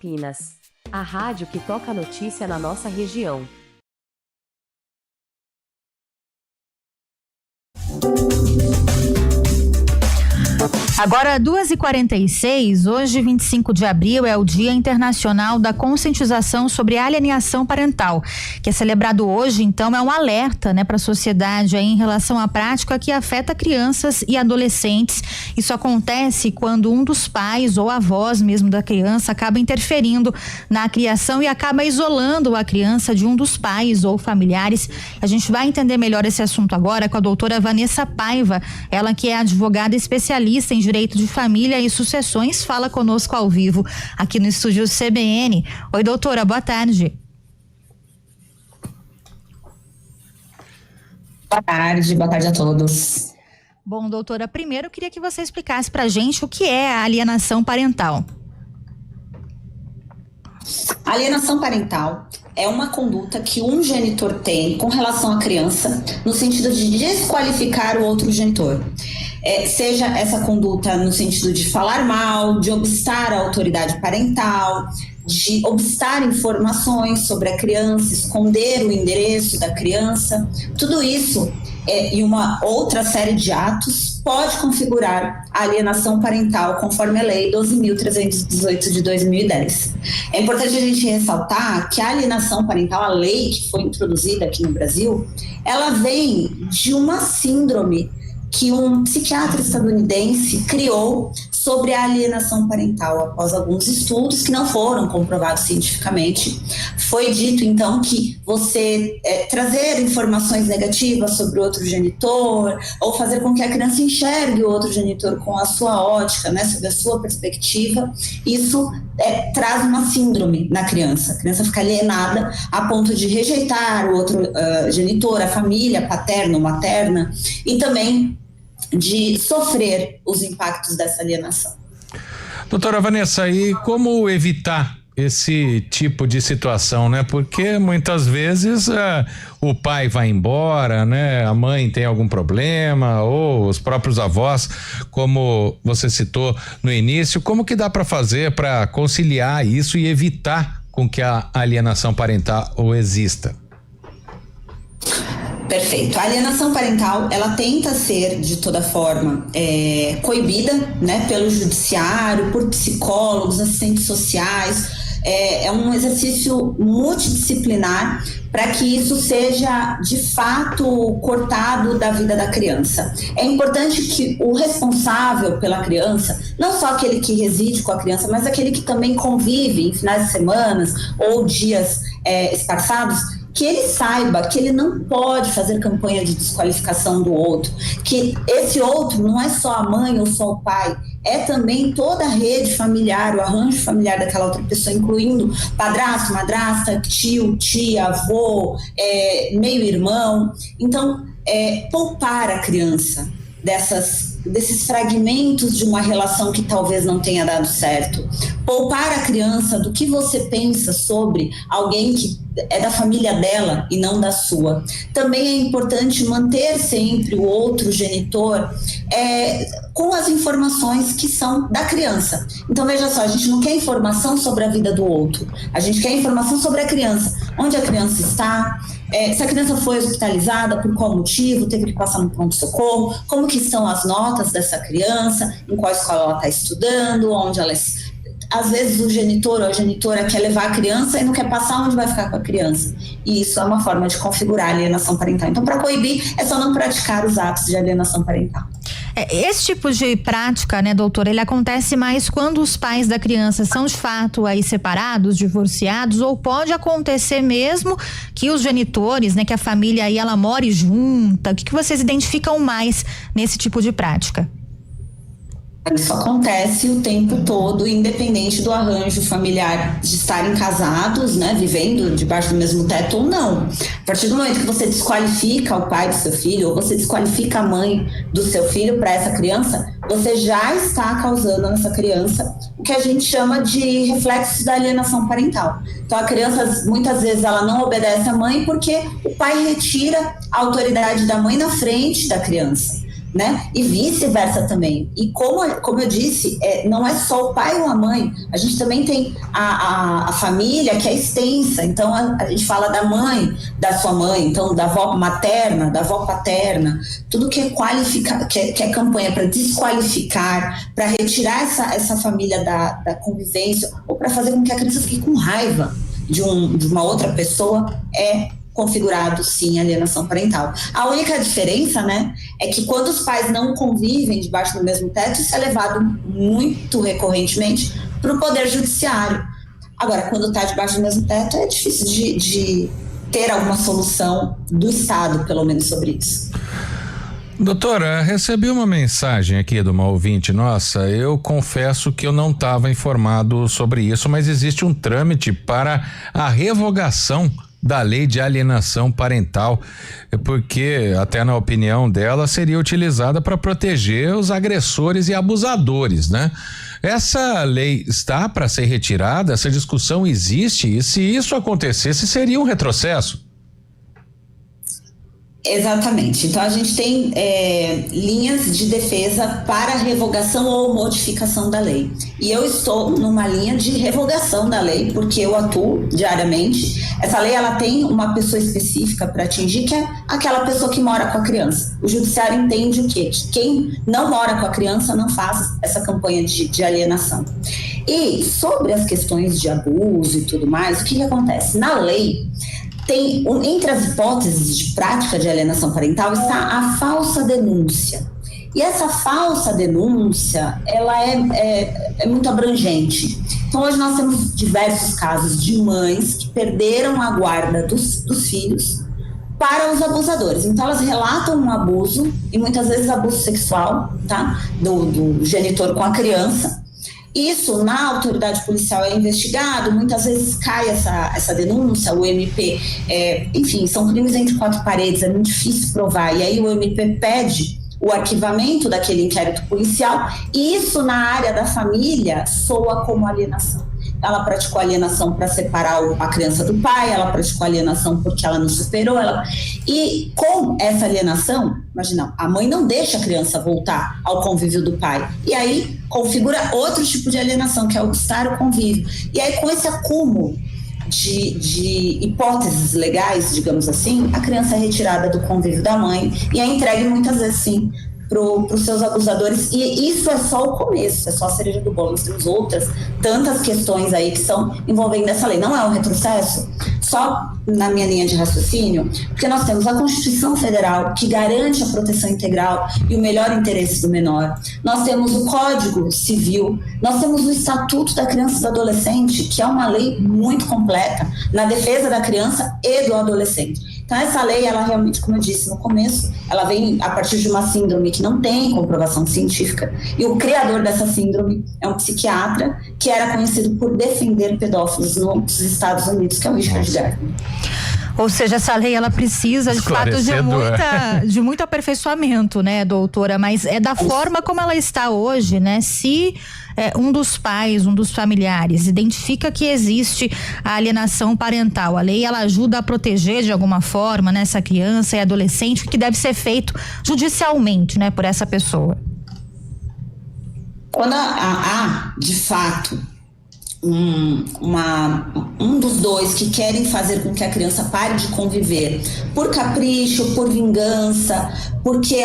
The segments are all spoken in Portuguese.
Campinas. A rádio que toca notícia na nossa região. Agora, 2h46, hoje, 25 de abril, é o Dia Internacional da Conscientização sobre Alienação Parental, que é celebrado hoje. Então, é um alerta, para a sociedade aí, em relação à prática que afeta crianças e adolescentes. Isso acontece quando um dos pais ou avós mesmo da criança acaba interferindo na criação e acaba isolando a criança de um dos pais ou familiares. A gente vai entender melhor esse assunto agora com a doutora Vanessa Paiva, ela que é advogada especialista em direito de família e sucessões, fala conosco ao vivo aqui no estúdio CBN. Oi, doutora, boa tarde. Boa tarde a todos. Bom, doutora, primeiro eu queria que você explicasse pra gente o que é a alienação parental. A alienação parental é uma conduta que um genitor tem com relação à criança no sentido de desqualificar o outro genitor. Seja essa conduta no sentido de falar mal, de obstar a autoridade parental, de obstar informações sobre a criança, esconder o endereço da criança, tudo isso e uma outra série de atos pode configurar a alienação parental conforme a Lei 12.318 de 2010. É importante a gente ressaltar que a alienação parental, a lei que foi introduzida aqui no Brasil, ela vem de uma síndrome que um psiquiatra estadunidense criou sobre a alienação parental após alguns estudos que não foram comprovados cientificamente. Foi dito, então, que você trazer informações negativas sobre o outro genitor ou fazer com que a criança enxergue o outro genitor com a sua ótica, sob a sua perspectiva, isso traz uma síndrome na criança. A criança fica alienada a ponto de rejeitar o outro genitor, a família paterna ou materna, e também de sofrer os impactos dessa alienação. Doutora Vanessa, e como evitar esse tipo de situação, Porque muitas vezes o pai vai embora, a mãe tem algum problema, ou os próprios avós, como você citou no início. Como que dá para fazer para conciliar isso e evitar com que a alienação parental exista? Perfeito. A alienação parental, ela tenta ser, de toda forma, coibida, pelo judiciário, por psicólogos, assistentes sociais. É um exercício multidisciplinar para que isso seja, de fato, cortado da vida da criança. É importante que o responsável pela criança, não só aquele que reside com a criança, mas aquele que também convive em finais de semanas ou dias espaçados, que ele saiba que ele não pode fazer campanha de desqualificação do outro, que esse outro não é só a mãe ou só o pai, é também toda a rede familiar, o arranjo familiar daquela outra pessoa, incluindo padrasto, madrasta, tio, tia, avô, meio-irmão. Então, poupar a criança desses fragmentos de uma relação que talvez não tenha dado certo. Poupar a criança do que você pensa sobre alguém que é da família dela e não da sua. Também é importante manter sempre o outro genitor com as informações que são da criança. Então, veja só, a gente não quer informação sobre a vida do outro, a gente quer informação sobre a criança, onde a criança está, se a criança foi hospitalizada, por qual motivo, teve que passar no pronto-socorro, como que estão as notas dessa criança, em qual escola ela está estudando, onde ela... Às vezes o genitor ou a genitora quer levar a criança e não quer passar onde vai ficar com a criança. E isso é uma forma de configurar a alienação parental. Então, para coibir, é só não praticar os atos de alienação parental. Esse tipo de prática, doutora, ele acontece mais quando os pais da criança são de fato aí separados, divorciados, ou pode acontecer mesmo que os genitores, que a família aí ela more junta? O que vocês identificam mais nesse tipo de prática? Isso acontece o tempo todo, independente do arranjo familiar de estarem casados, vivendo debaixo do mesmo teto ou não. A partir do momento que você desqualifica o pai do seu filho, ou você desqualifica a mãe do seu filho para essa criança, você já está causando nessa criança o que a gente chama de reflexos da alienação parental. Então, a criança, muitas vezes, ela não obedece à mãe porque o pai retira a autoridade da mãe na frente da criança. né? E vice-versa também. E como eu disse, não é só o pai ou a mãe, a gente também tem a família que é extensa. Então a gente fala da mãe, da sua mãe, então da avó materna, da avó paterna, tudo que é campanha para desqualificar, para retirar essa família da convivência, ou para fazer com que a criança fique com raiva de uma outra pessoa, é configurado, sim, alienação parental. A única diferença, né, é que quando os pais não convivem debaixo do mesmo teto, isso é levado muito recorrentemente para o Poder Judiciário. Agora, quando está debaixo do mesmo teto, é difícil de ter alguma solução do Estado, pelo menos, sobre isso. Doutora, recebi uma mensagem aqui de uma ouvinte nossa. Eu confesso que eu não estava informado sobre isso, mas existe um trâmite para a revogação da lei de alienação parental, porque, até na opinião dela, seria utilizada para proteger os agressores e abusadores, né? Essa lei está para ser retirada? Essa discussão existe? E se isso acontecesse, seria um retrocesso? Exatamente. Então a gente tem linhas de defesa para revogação ou modificação da lei. E eu estou numa linha de revogação da lei, porque eu atuo diariamente. Essa lei, ela tem uma pessoa específica para atingir, que é aquela pessoa que mora com a criança. O judiciário entende o quê? Que quem não mora com a criança não faz essa campanha de alienação. E sobre as questões de abuso e tudo mais, o que acontece? Na lei, tem, entre as hipóteses de prática de alienação parental, está a falsa denúncia. E essa falsa denúncia, ela é muito abrangente. Então, hoje nós temos diversos casos de mães que perderam a guarda dos filhos para os abusadores. Então, elas relatam um abuso, e muitas vezes abuso sexual, tá? Do genitor com a criança. Isso, na autoridade policial, é investigado, muitas vezes cai essa denúncia, o MP, enfim, são crimes entre quatro paredes, é muito difícil provar, e aí o MP pede o arquivamento daquele inquérito policial, e isso na área da família soa como alienação. Ela praticou alienação para separar a criança do pai, ela praticou alienação porque ela não superou, e com essa alienação, imagina, a mãe não deixa a criança voltar ao convívio do pai, e aí configura outro tipo de alienação, que é obstar o convívio. E aí, com esse acúmulo de hipóteses legais, digamos assim, a criança é retirada do convívio da mãe e é entregue muitas vezes, sim, para os seus abusadores. E isso é só o começo, é só a cereja do bolo. Nós temos outras tantas questões aí que estão envolvendo essa lei. Não é um retrocesso, só na minha linha de raciocínio, porque nós temos a Constituição Federal, que garante a proteção integral e o melhor interesse do menor. Nós temos o Código Civil, nós temos o Estatuto da Criança e do Adolescente, que é uma lei muito completa na defesa da criança e do adolescente. Então, essa lei, ela realmente, como eu disse no começo, ela vem a partir de uma síndrome que não tem comprovação científica, e o criador dessa síndrome é um psiquiatra que era conhecido por defender pedófilos nos Estados Unidos, que é o Richard Gardner. Ou seja, essa lei, ela precisa, de fato, de muito aperfeiçoamento, né, doutora? Mas é da forma como ela está hoje, né? Se um dos pais, um dos familiares identifica que existe a alienação parental, a lei, ela ajuda a proteger de alguma forma, né, essa criança e adolescente, o que deve ser feito judicialmente, né, por essa pessoa. Quando há, de fato, um dos dois que querem fazer com que a criança pare de conviver por capricho, por vingança, porque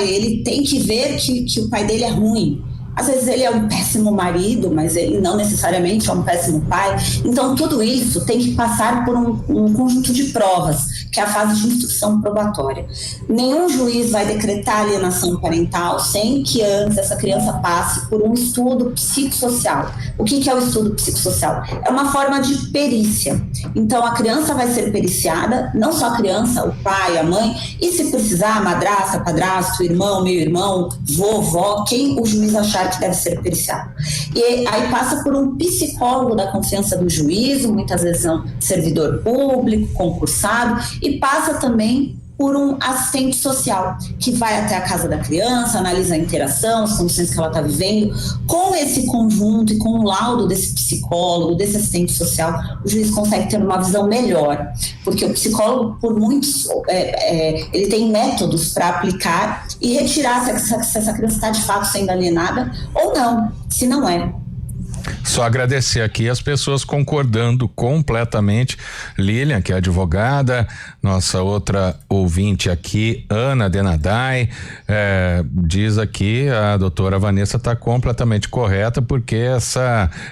ele tem que ver que o pai dele é ruim. Às vezes ele é um péssimo marido, mas ele não necessariamente é um péssimo pai. Então tudo isso tem que passar por um conjunto de provas, que é a fase de instrução probatória. Nenhum juiz vai decretar alienação parental sem que antes essa criança passe por um estudo psicossocial. O que é o estudo psicossocial? É uma forma de perícia. Então a criança vai ser periciada, não só a criança, o pai, a mãe, e se precisar, a madrasta, padrasto, irmão, meio-irmão, vovó, quem o juiz achar que deve ser periciado. E aí passa por um psicólogo da confiança do juízo, muitas vezes é um servidor público, concursado, e passa também por um assistente social que vai até a casa da criança, analisa a interação, as condições que ela está vivendo. Com esse conjunto e com o laudo desse psicólogo, desse assistente social, o juiz consegue ter uma visão melhor, porque o psicólogo, por muitos, ele tem métodos para aplicar e retirar se essa criança está de fato sendo alienada ou não, se não é. Só agradecer aqui as pessoas concordando completamente. Lilian, que é advogada, nossa outra ouvinte aqui, Ana Denadai, diz aqui, a doutora Vanessa está completamente correta, porque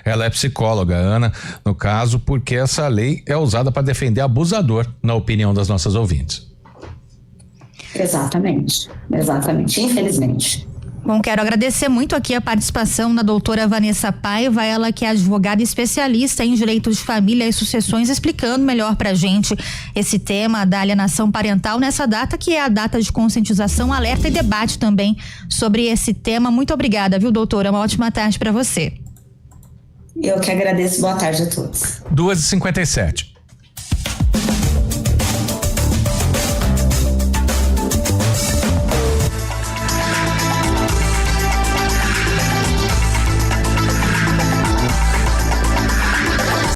ela é psicóloga, Ana, no caso, porque essa lei é usada para defender abusador, na opinião das nossas ouvintes. Exatamente, infelizmente. Bom, quero agradecer muito aqui a participação da doutora Vanessa Paiva, ela que é advogada especialista em direito de família e sucessões, explicando melhor pra gente esse tema da alienação parental nessa data, que é a data de conscientização, alerta e debate também sobre esse tema. Muito obrigada, viu, doutora? Uma ótima tarde para você. Eu que agradeço. Boa tarde a todos. 2h57.